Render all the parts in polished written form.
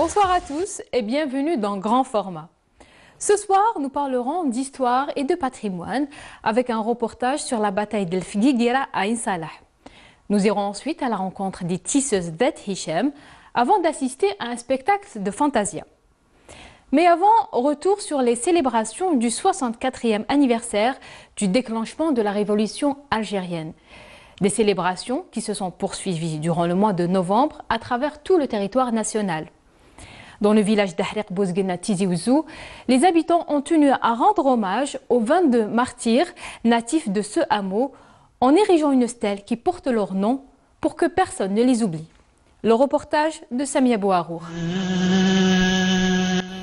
Bonsoir à tous et bienvenue dans Grand Format. Ce soir, nous parlerons d'histoire et de patrimoine avec un reportage sur la bataille d'El Figuiguera à Ain Salah. Nous irons ensuite à la rencontre des tisseuses Zet Hichem avant d'assister à un spectacle de Fantasia. Mais avant, retour sur les célébrations du 64e anniversaire du déclenchement de la révolution algérienne. Des célébrations qui se sont poursuivies durant le mois de novembre à travers tout le territoire national. Dans le village d'Ahriq Bouzguena Tizi Ouzou, les habitants ont tenu à rendre hommage aux 22 martyrs natifs de ce hameau en érigeant une stèle qui porte leur nom pour que personne ne les oublie. Le reportage de Samia Bouharour.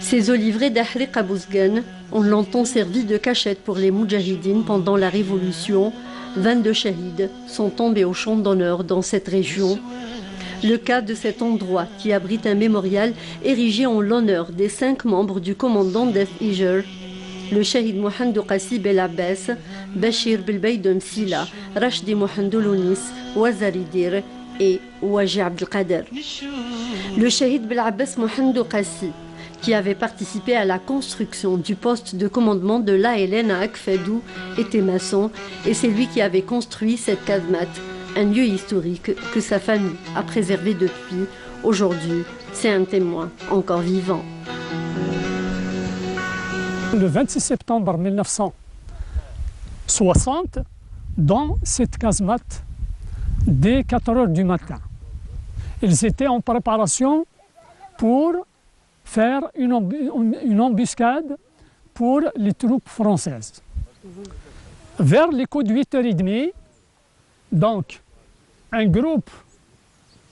Ces oliveraies d'Ahriq à Bouzguene ont longtemps servi de cachette pour les moudjahidines pendant la Révolution. 22 shahids sont tombés au champ d'honneur dans cette région. Le cas de cet endroit qui abrite un mémorial érigé en l'honneur des 5 membres du commandant d'F-Iger, le shahid Mohamedou Qassi Bel Abbas, Bachir Belbeid Msila, Rachdi Mohamedou Lounis, Ouazari Dir et Ouaji Abdelkader. Le shahid Bel Abbas Mohamedou Qassi, qui avait participé à la construction du poste de commandement de l'ALN à Akfedou, était maçon et c'est lui qui avait construit cette casemate, un lieu historique que sa famille a préservé depuis. Aujourd'hui, c'est un témoin encore vivant. Le 26 septembre 1960, dans cette casemate, dès 4 heures du matin, ils étaient en préparation pour faire une embuscade pour les troupes françaises. Vers les coups de 8h30, donc, un groupe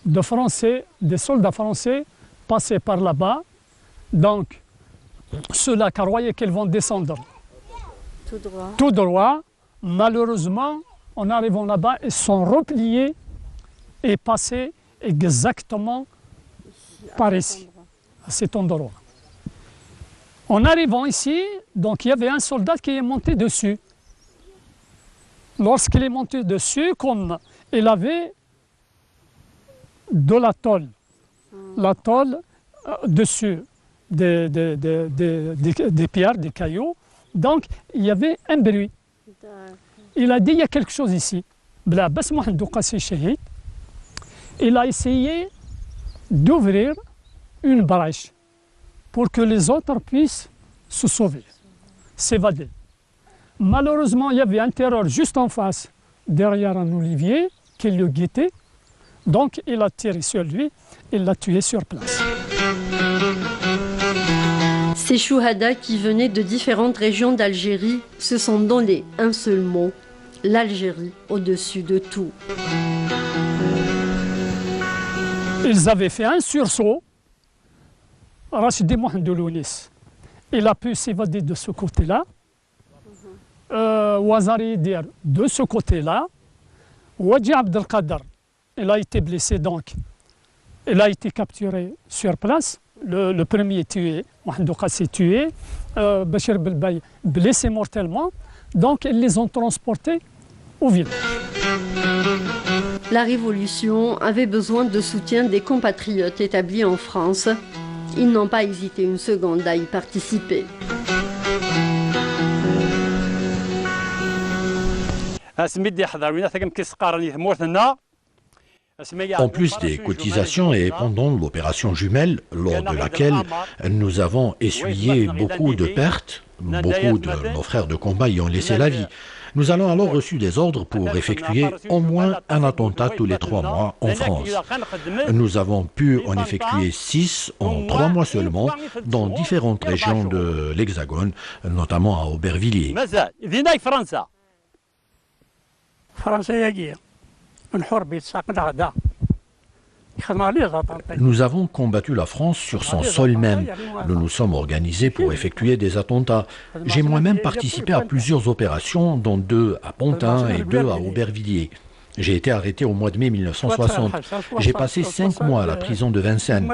de Français, des soldats français, passaient par là-bas. Donc, ceux-là croyaient qu'ils vont descendre tout droit. Malheureusement, en arrivant là-bas, ils sont repliés et passés exactement par ici, à cet endroit. En arrivant ici, donc, il y avait un soldat qui est monté dessus. Lorsqu'il est monté dessus, comme il avait de la tôle dessus des pierres, des cailloux, donc il y avait un bruit. Il a dit il y a quelque chose ici. Bel Abbas Mohamedou Qassi Shahid, il a essayé d'ouvrir une brèche pour que les autres puissent se sauver, s'évader. Malheureusement, il y avait un terreur juste en face, derrière un olivier, qui le guettait. Donc, il a tiré sur lui, il l'a tué sur place. Ces chouhadas qui venaient de différentes régions d'Algérie se sont donnés un seul mot, l'Algérie au-dessus de tout. Ils avaient fait un sursaut. Rachdi Mohamedou Lounis, il a pu s'évader de ce côté-là. Ouazari Dir de ce côté-là. Ouaji Abdelkader, il a été blessé donc. Il a été capturé sur place. Le premier tué, Mohamedou Qassi tué, Bachir Belbeid blessé mortellement. Donc ils les ont transportés au village. La Révolution avait besoin de soutien des compatriotes établis en France. Ils n'ont pas hésité une seconde à y participer. En plus des cotisations et pendant l'opération jumelle, lors de laquelle nous avons essuyé beaucoup de pertes, beaucoup de nos frères de combat y ont laissé la vie, nous avons alors reçu des ordres pour effectuer au moins un attentat tous les 3 mois en France. Nous avons pu en effectuer 6 en 3 mois seulement dans différentes régions de l'Hexagone, notamment à Aubervilliers. Nous avons combattu la France sur son sol même. Nous nous sommes organisés pour effectuer des attentats. J'ai moi-même participé à plusieurs opérations, dont 2 à Pontin et 2 à Aubervilliers. J'ai été arrêté au mois de mai 1960. J'ai passé 5 mois à la prison de Vincennes.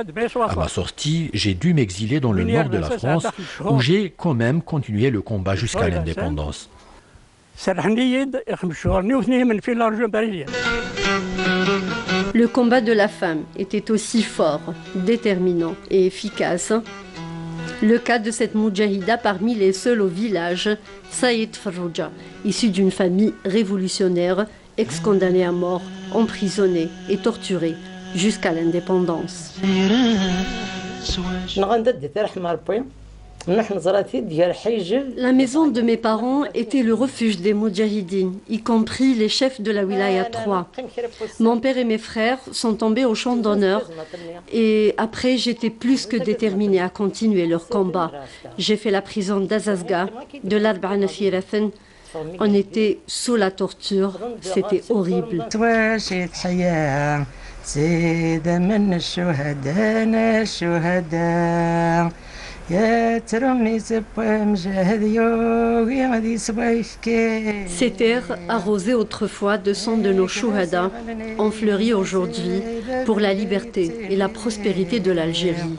À ma sortie, j'ai dû m'exiler dans le nord de la France, où j'ai quand même continué le combat jusqu'à l'indépendance. Le combat de la femme était aussi fort, déterminant et efficace. Le cas de cette moudjahida parmi les seuls au village, Saïd Farrouja, issue d'une famille révolutionnaire, ex-condamnée à mort, emprisonnée et torturée jusqu'à l'indépendance. La maison de mes parents était le refuge des moudjahidines, y compris les chefs de la wilaya 3. Mon père et mes frères sont tombés au champ d'honneur et après j'étais plus que déterminée à continuer leur combat. J'ai fait la prison d'Azazga, de l'Arba'ana Firathen. On était sous la torture, c'était horrible. Ces terres, arrosées autrefois de sang de nos chouhada, ont fleuri aujourd'hui pour la liberté et la prospérité de l'Algérie.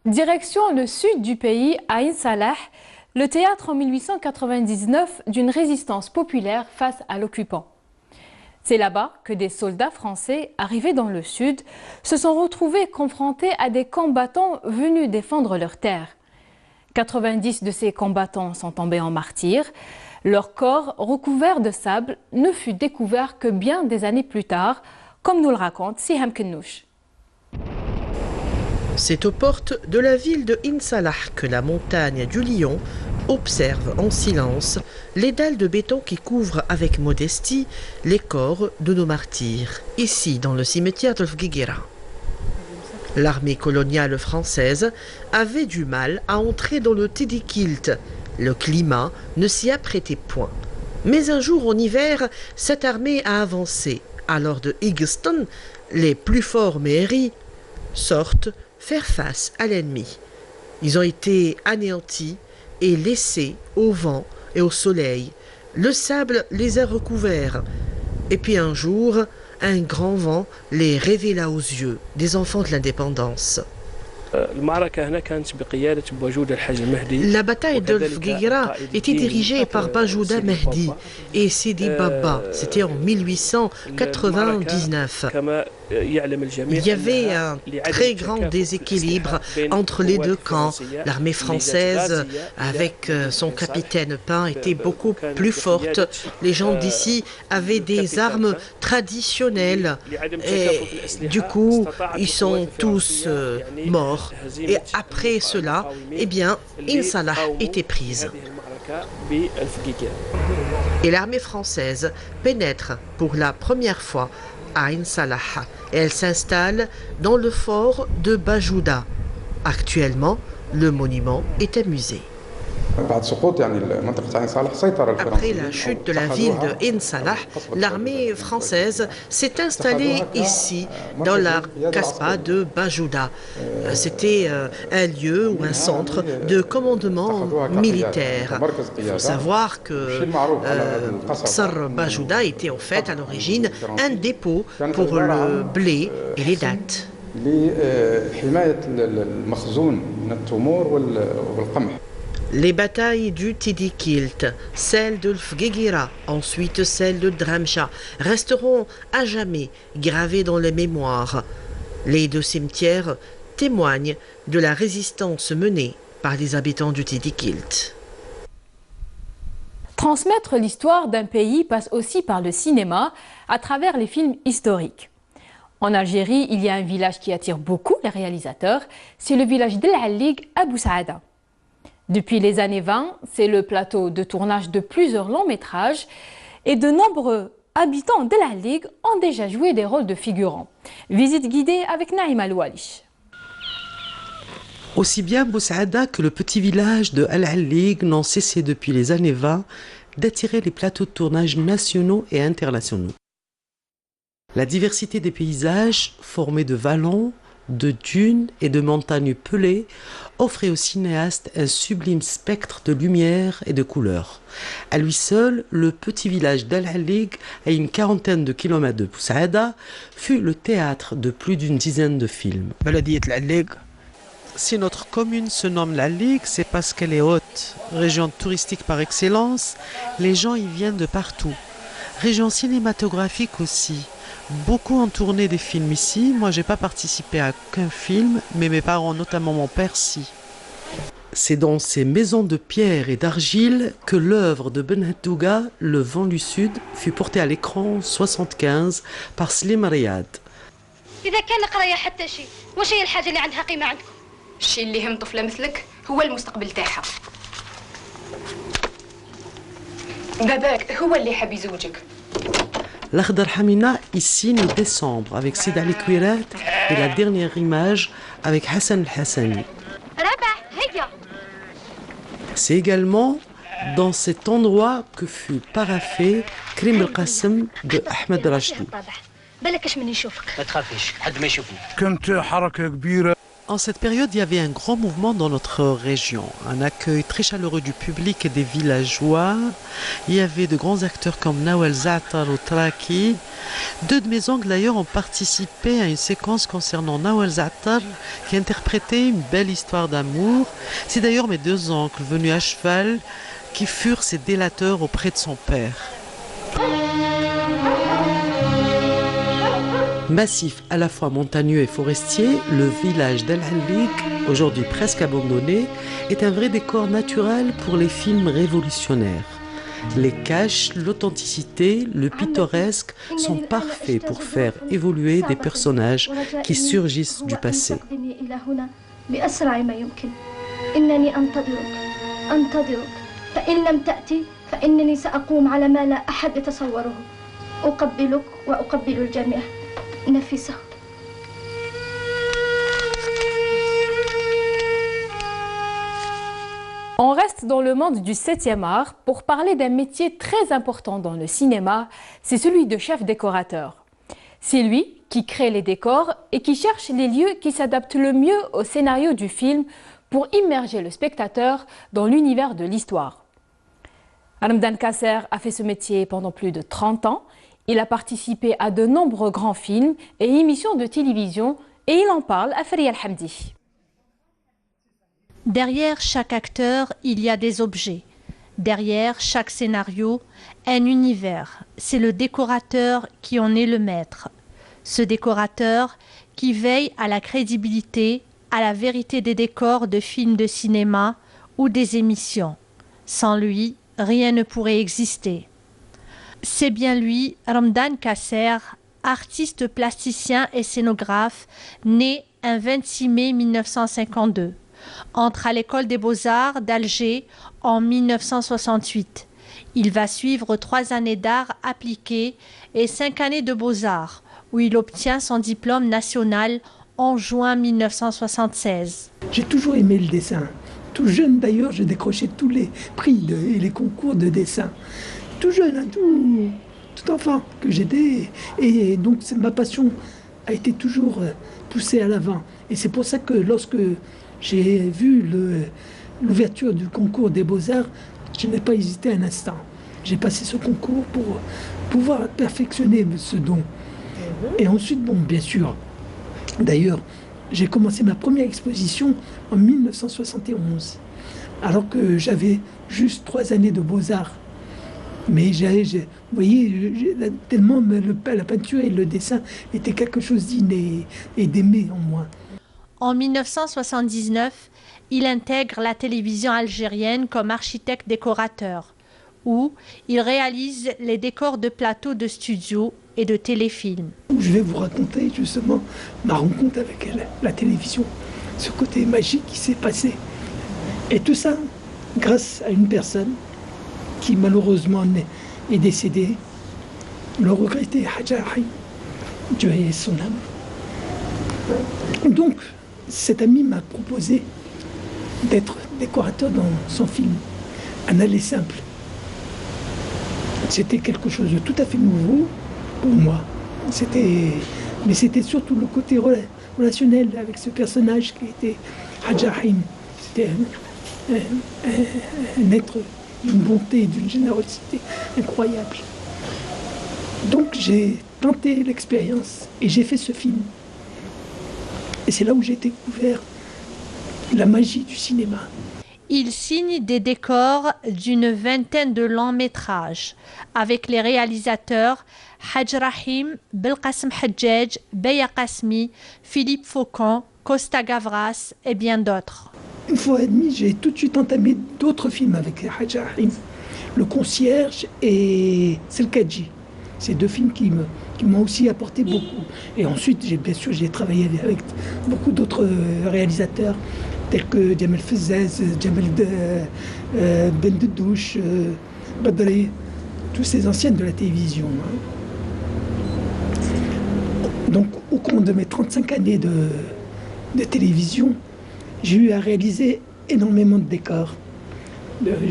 Direction le sud du pays, à Ain Salah, le théâtre en 1899 d'une résistance populaire face à l'occupant. C'est là-bas que des soldats français arrivés dans le sud se sont retrouvés confrontés à des combattants venus défendre leurs terres. 90 de ces combattants sont tombés en martyrs. Leur corps, recouvert de sable, ne fut découvert que bien des années plus tard, comme nous le raconte Siham Kennouch. C'est aux portes de la ville de Ain Salah que la montagne du Lion observe en silence les dalles de béton qui couvrent avec modestie les corps de nos martyrs, ici dans le cimetière de Fguiguera. L'armée coloniale française avait du mal à entrer dans le Tidikilt. Le climat ne s'y apprêtait point. Mais un jour en hiver, cette armée a avancé. Alors de Higgston, les plus forts Méhéris sortent faire face à l'ennemi. Ils ont été anéantis et laissés au vent et au soleil. Le sable les a recouverts. Et puis un jour, un grand vent les révéla aux yeux des enfants de l'indépendance. La bataille de Fguiguera était dirigée par Bajouda Mehdi et Sidi Baba. C'était en 1899. Il y avait un très grand déséquilibre entre les deux camps. L'armée française, avec son capitaine Pain, était beaucoup plus forte. Les gens d'ici avaient des armes traditionnelles. Et du coup, ils sont tous morts. Et après cela, eh bien, Ain Salah était prise. Et l'armée française pénètre pour la première fois à Ain Salah. Et elle s'installe dans le fort de Bajouda. Actuellement, le monument est un musée. Après la chute de la ville de Ain Salah, l'armée française s'est installée ici, dans la Kasbah de Bajouda. C'était un lieu ou un centre de commandement militaire. Il faut savoir que Qsar Bajouda était en fait à l'origine un dépôt pour le blé et les dattes. Les batailles du Tidikilt, celle de Fguiguera, ensuite celle de Dramcha, resteront à jamais gravées dans les mémoires. Les deux cimetières témoignent de la résistance menée par les habitants du Tidikilt. Transmettre l'histoire d'un pays passe aussi par le cinéma à travers les films historiques. En Algérie, il y a un village qui attire beaucoup les réalisateurs, c'est le village d'El Allig à Bou Saada. Depuis les années 20, c'est le plateau de tournage de plusieurs longs métrages et de nombreux habitants de la Ligue ont déjà joué des rôles de figurants. Visite guidée avec Naïma Loualish. Aussi bien Bou Saada que le petit village de Al Allig n'ont cessé depuis les années 20 d'attirer les plateaux de tournage nationaux et internationaux. La diversité des paysages, formés de vallons, de dunes et de montagnes pelées, offrait au cinéaste un sublime spectre de lumière et de couleurs. À lui seul, le petit village d'Al Allig, à une quarantaine de kilomètres de Bou Saada, fut le théâtre de plus d'une dizaine de films. Si notre commune se nomme La Ligue, c'est parce qu'elle est haute. Région touristique par excellence, les gens y viennent de partout. Région cinématographique aussi. Beaucoup ont tourné des films ici. Moi, j'ai pas participé à aucun film, mais mes parents, notamment mon père, si. C'est dans ces maisons de pierre et d'argile que l'œuvre de Ben Hattouga, Le vent du Sud, fut portée à l'écran en 1975 par Slim Riyad. إذا كان القراية حتى شيء، واش هي الحاجة اللي عندها قيمة عندكم؟ الشيء اللي يهم طفلة مثلك هو المستقبل تاعها. باباك هو اللي حاب يزوجك. L'Akhdar Hamina y signe décembre avec Sid Ali Kouirat et la dernière image avec Hassan al-Hassani. C'est également dans cet endroit que fut paraphé Krim al-Qassem de Ahmed Rajdi. En cette période, il y avait un grand mouvement dans notre région, un accueil très chaleureux du public et des villageois. Il y avait de grands acteurs comme Nawal Za'atar ou Traki. Deux de mes oncles d'ailleurs ont participé à une séquence concernant Nawal Za'atar qui interprétait une belle histoire d'amour. C'est d'ailleurs mes deux oncles venus à cheval qui furent ses délateurs auprès de son père. Massif à la fois montagneux et forestier, le village d'Al-Hallik, aujourd'hui presque abandonné, est un vrai décor naturel pour les films révolutionnaires. Les caches, l'authenticité, le pittoresque sont parfaits pour faire évoluer des personnages qui surgissent du passé. On reste dans le monde du 7e art pour parler d'un métier très important dans le cinéma, c'est celui de chef décorateur. C'est lui qui crée les décors et qui cherche les lieux qui s'adaptent le mieux au scénario du film pour immerger le spectateur dans l'univers de l'histoire. Ramdan Kasser a fait ce métier pendant plus de 30 ans. Il a participé à de nombreux grands films et émissions de télévision et il en parle à Faria Al-Hamdi. Derrière chaque acteur, il y a des objets. Derrière chaque scénario, un univers. C'est le décorateur qui en est le maître. Ce décorateur qui veille à la crédibilité, à la vérité des décors de films de cinéma ou des émissions. Sans lui, rien ne pourrait exister. C'est bien lui, Ramdan Kasser, artiste plasticien et scénographe, né un 26 mai 1952. Entre à l'école des Beaux-Arts d'Alger en 1968. Il va suivre 3 années d'art appliqué et 5 années de Beaux-Arts, où il obtient son diplôme national en juin 1976. J'ai toujours aimé le dessin. Tout jeune d'ailleurs, j'ai décroché tous les prix et les concours de dessin. Tout jeune, hein, tout enfant que j'étais. Et donc ma passion a été toujours poussée à l'avant. Et c'est pour ça que lorsque j'ai vu l'ouverture du concours des Beaux-Arts, je n'ai pas hésité un instant. J'ai passé ce concours pour pouvoir perfectionner ce don. Et ensuite, bon, bien sûr, d'ailleurs, j'ai commencé ma première exposition en 1971, alors que j'avais juste 3 années de Beaux-Arts. Mais vous voyez, tellement la peinture et le dessin étaient quelque chose d'inné et d'aimé en moi. En 1979, il intègre la télévision algérienne comme architecte décorateur, où il réalise les décors de plateaux de studio et de téléfilms. Je vais vous raconter justement ma rencontre avec la télévision, ce côté magique qui s'est passé. Et tout ça grâce à une personne qui malheureusement est décédée, le regretté Hadja Haïm, Dieu ait son âme. Donc, cet ami m'a proposé d'être décorateur dans son film, Un aller simple. C'était quelque chose de tout à fait nouveau pour moi. Mais c'était surtout le côté relationnel avec ce personnage qui était Hadja Haïm. C'était un être d'une bonté, d'une générosité incroyable. Donc j'ai tenté l'expérience et j'ai fait ce film. Et c'est là où j'ai découvert la magie du cinéma. Il signe des décors d'une vingtaine de longs métrages avec les réalisateurs Hadj Rahim, Belkacem Hadjadj, Beya Qasmi, Philippe Faucon, Costa Gavras et bien d'autres. Une fois et demie, j'ai tout de suite entamé d'autres films avec Hadj Rahim, Le Concierge et Selkadji. C'est deux films qui m'ont aussi apporté beaucoup. Et ensuite, bien sûr, j'ai travaillé avec beaucoup d'autres réalisateurs, tels que Djamel Fezzez, Djamel Ben Dedouche, Badri, tous ces anciennes de la télévision. Donc, au cours de mes 35 années de télévision, j'ai eu à réaliser énormément de décors.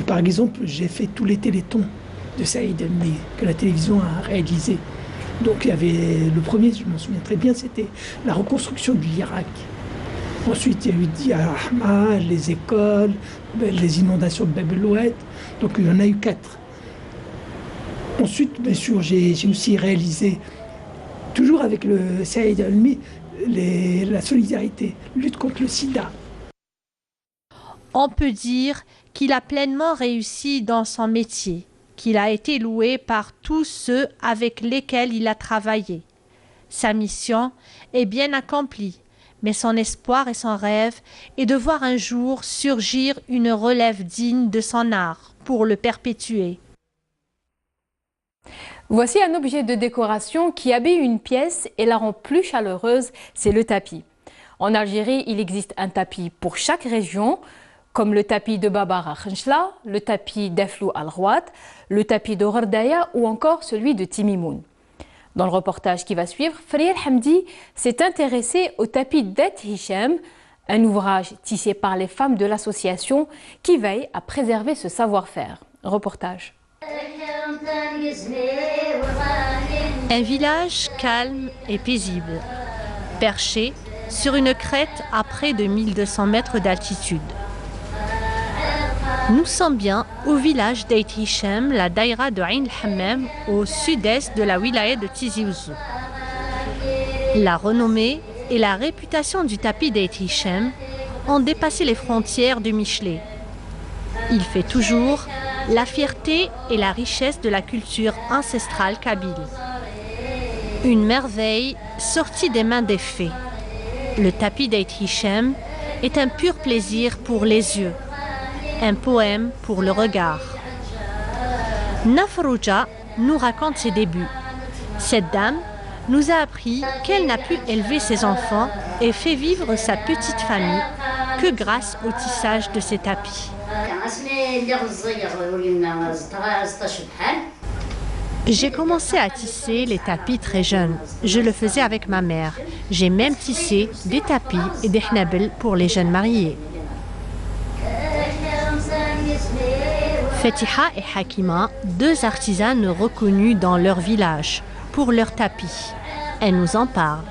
Par exemple, j'ai fait tous les télétons de Saïd Elmi que la télévision a réalisé. Donc il y avait le premier, je m'en souviens très bien, c'était la reconstruction de l'Irak. Ensuite, il y a eu Diyar Ahmad, les écoles, les inondations de Bab el-Oued. Donc il y en a eu 4. Ensuite, bien sûr, j'ai aussi réalisé, toujours avec le Saïd Elmi, la solidarité, lutte contre le sida. On peut dire qu'il a pleinement réussi dans son métier, qu'il a été loué par tous ceux avec lesquels il a travaillé. Sa mission est bien accomplie, mais son espoir et son rêve est de voir un jour surgir une relève digne de son art pour le perpétuer. Voici un objet de décoration qui habille une pièce et la rend plus chaleureuse, c'est le tapis. En Algérie, il existe un tapis pour chaque région, comme le tapis de Babara Khenchla, le tapis d'Eflou Al-Rouat, le tapis de Ghordaya ou encore celui de Timimoun. Dans le reportage qui va suivre, Friel Hamdi s'est intéressé au tapis d'Et Hichem, un ouvrage tissé par les femmes de l'association qui veille à préserver ce savoir-faire. Reportage. Un village calme et paisible, perché sur une crête à près de 1200 mètres d'altitude. Nous sommes bien au village d'Eit Hichem, la daïra de Ain el-Hammam, au sud-est de la wilaya de Tizi Ouzou. La renommée et la réputation du tapis d'Eit Hichem ont dépassé les frontières du Michelet. Il fait toujours la fierté et la richesse de la culture ancestrale kabyle. Une merveille sortie des mains des fées. Le tapis d'Eit Hichem est un pur plaisir pour les yeux. Un poème pour le regard. Nafrouja nous raconte ses débuts. Cette dame nous a appris qu'elle n'a pu élever ses enfants et fait vivre sa petite famille que grâce au tissage de ses tapis. J'ai commencé à tisser les tapis très jeune. Je le faisais avec ma mère. J'ai même tissé des tapis et des hnabel pour les jeunes mariés. Fatiha et Hakima, deux artisanes reconnues dans leur village pour leurs tapis. Elles nous en parlent.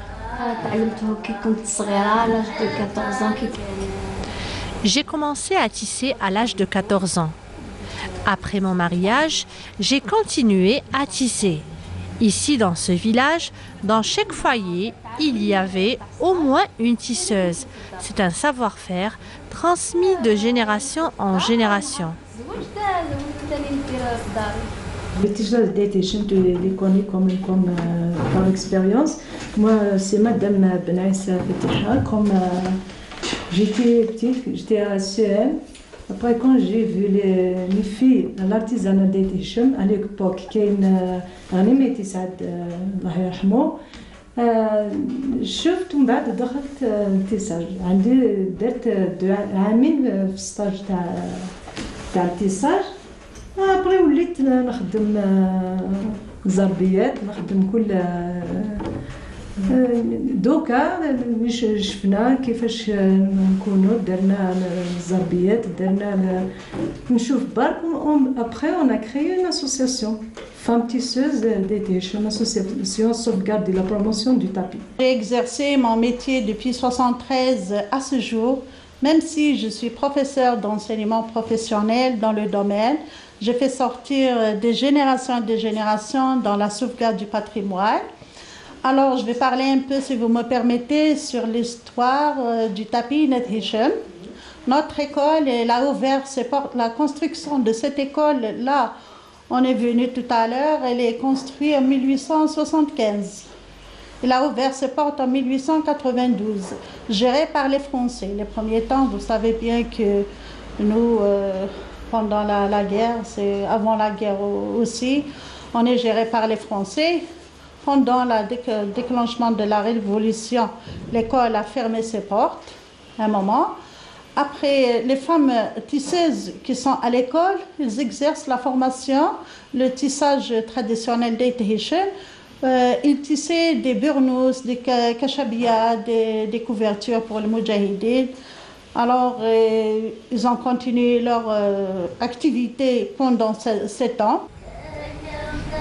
J'ai commencé à tisser à l'âge de 14 ans. Après mon mariage, j'ai continué à tisser. Ici, dans ce village, dans chaque foyer, il y avait au moins une tisseuse. C'est un savoir-faire transmis de génération en génération. Le tissage d'Eit Hichem, tu les connais comme par expérience. Moi, c'est Madame Benaïssa Fatiha. Comme j'étais petite, j'étais à CM. Après, quand j'ai vu les filles dans l'artisanat d'Eit Hichem, à l'époque, qui est un métissage, الله يرحمه, شفت من بعد دخلت التيساج. عندي درت عامين في ستاج تاع التيساج. ابري وليت نخدم زربيات، نخدم كل دوكا شفنا كيفاش نكونوا درنا الزربيات، درنا نشوف برك. ابري اون ا كريي une association Femmes tisseuses d'Eit Hichem, association sauvegarde de la promotion du tapis. J'ai exercé mon métier depuis 1973 à ce jour, même si je suis professeure d'enseignement professionnel dans le domaine. Je fais sortir des générations dans la sauvegarde du patrimoine. Alors, je vais parler un peu, si vous me permettez, sur l'histoire du tapis d'Eit Hichem. Notre école, elle a ouvert ses portes. La construction de cette école-là, on est venu tout à l'heure, elle est construite en 1875. Elle a ouvert ses portes en 1892, gérée par les Français. Les premiers temps, vous savez bien que nous, pendant la guerre, c'est avant la guerre aussi, on est géré par les Français. Pendant le déclenchement de la Révolution, l'école a fermé ses portes un moment. Après, les femmes tisseuses qui sont à l'école, elles exercent la formation, le tissage traditionnel des Tahitiens. Ils tissaient des burnous, des kachabia, des couvertures pour les moudjahidines. Alors, ils ont continué leur activité pendant 7 ans.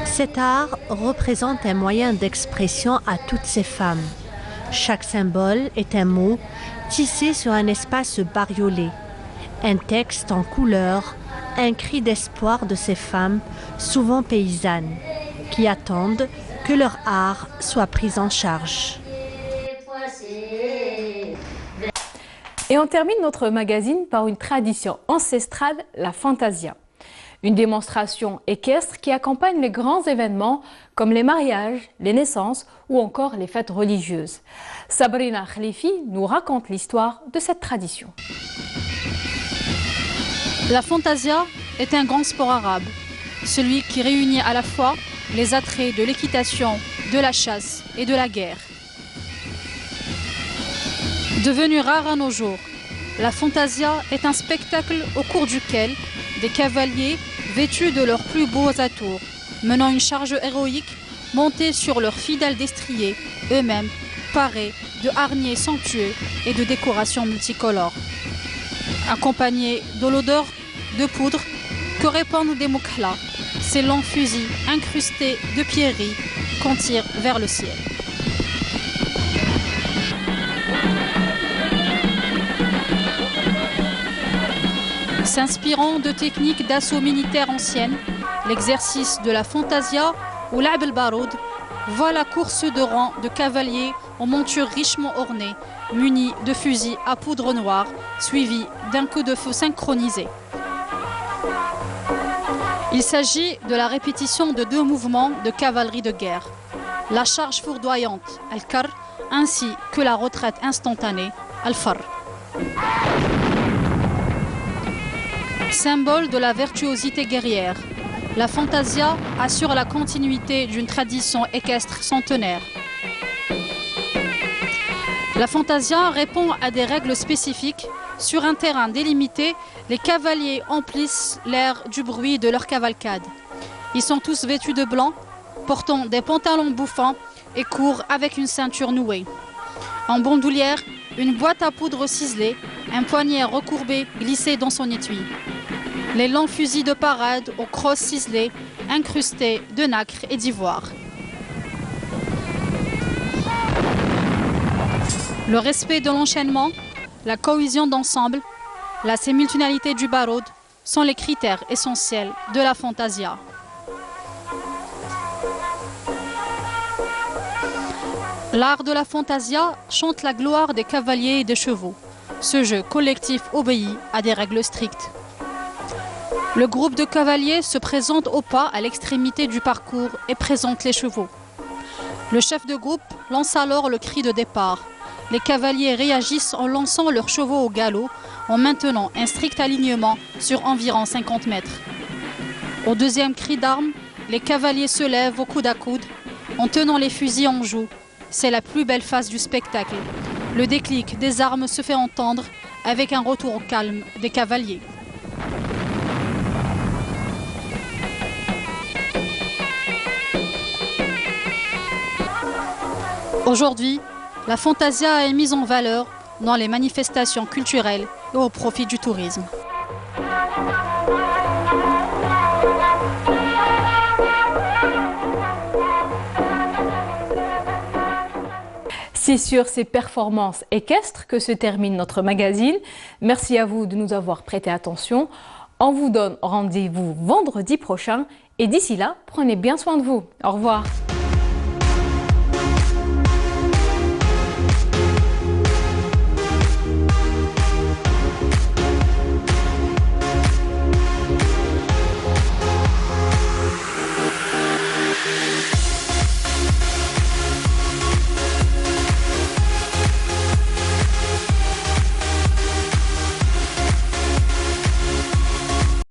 Cet art représente un moyen d'expression à toutes ces femmes. Chaque symbole est un mot tissé sur un espace bariolé, un texte en couleur, un cri d'espoir de ces femmes, souvent paysannes, qui attendent que leur art soit pris en charge. Et on termine notre magazine par une tradition ancestrale, la fantasia. Une démonstration équestre qui accompagne les grands événements comme les mariages, les naissances ou encore les fêtes religieuses. Sabrina Khalifi nous raconte l'histoire de cette tradition. La fantasia est un grand sport arabe, celui qui réunit à la fois les attraits de l'équitation, de la chasse et de la guerre. Devenue rare à nos jours, la fantasia est un spectacle au cours duquel des cavaliers vêtus de leurs plus beaux atours, menant une charge héroïque, montés sur leurs fidèles destriers, eux-mêmes parés de harnais somptueux et de décorations multicolores. Accompagnés de l'odeur de poudre que répandent des moukhlas, ces longs fusils incrustés de pierreries qu'on tire vers le ciel. S'inspirant de techniques d'assaut militaire anciennes, l'exercice de la fantasia ou l'ab el-baroud voit la course de rang de cavaliers en monture richement ornée, munis de fusils à poudre noire, suivis d'un coup de feu synchronisé. Il s'agit de la répétition de 2 mouvements de cavalerie de guerre, la charge fourdoyante, al-kar, ainsi que la retraite instantanée, al-far. Symbole de la virtuosité guerrière, la fantasia assure la continuité d'une tradition équestre centenaire. La fantasia répond à des règles spécifiques. Sur un terrain délimité, les cavaliers emplissent l'air du bruit de leur cavalcade. Ils sont tous vêtus de blanc, portant des pantalons bouffants et courent avec une ceinture nouée. En bandoulière, une boîte à poudre ciselée, un poignet recourbé glissé dans son étui. Les longs fusils de parade aux crosses ciselées, incrustés de nacre et d'ivoire. Le respect de l'enchaînement, la cohésion d'ensemble, la simultanéité du baroud sont les critères essentiels de la fantasia. L'art de la fantasia chante la gloire des cavaliers et des chevaux. Ce jeu collectif obéit à des règles strictes. Le groupe de cavaliers se présente au pas à l'extrémité du parcours et présente les chevaux. Le chef de groupe lance alors le cri de départ. Les cavaliers réagissent en lançant leurs chevaux au galop, en maintenant un strict alignement sur environ 50 mètres. Au deuxième cri d'armes, les cavaliers se lèvent au coude à coude, en tenant les fusils en joue. C'est la plus belle phase du spectacle. Le déclic des armes se fait entendre avec un retour au calme des cavaliers. Aujourd'hui, la fantasia est mise en valeur dans les manifestations culturelles et au profit du tourisme. C'est sur ces performances équestres que se termine notre magazine. Merci à vous de nous avoir prêté attention. On vous donne rendez-vous vendredi prochain et d'ici là, prenez bien soin de vous. Au revoir.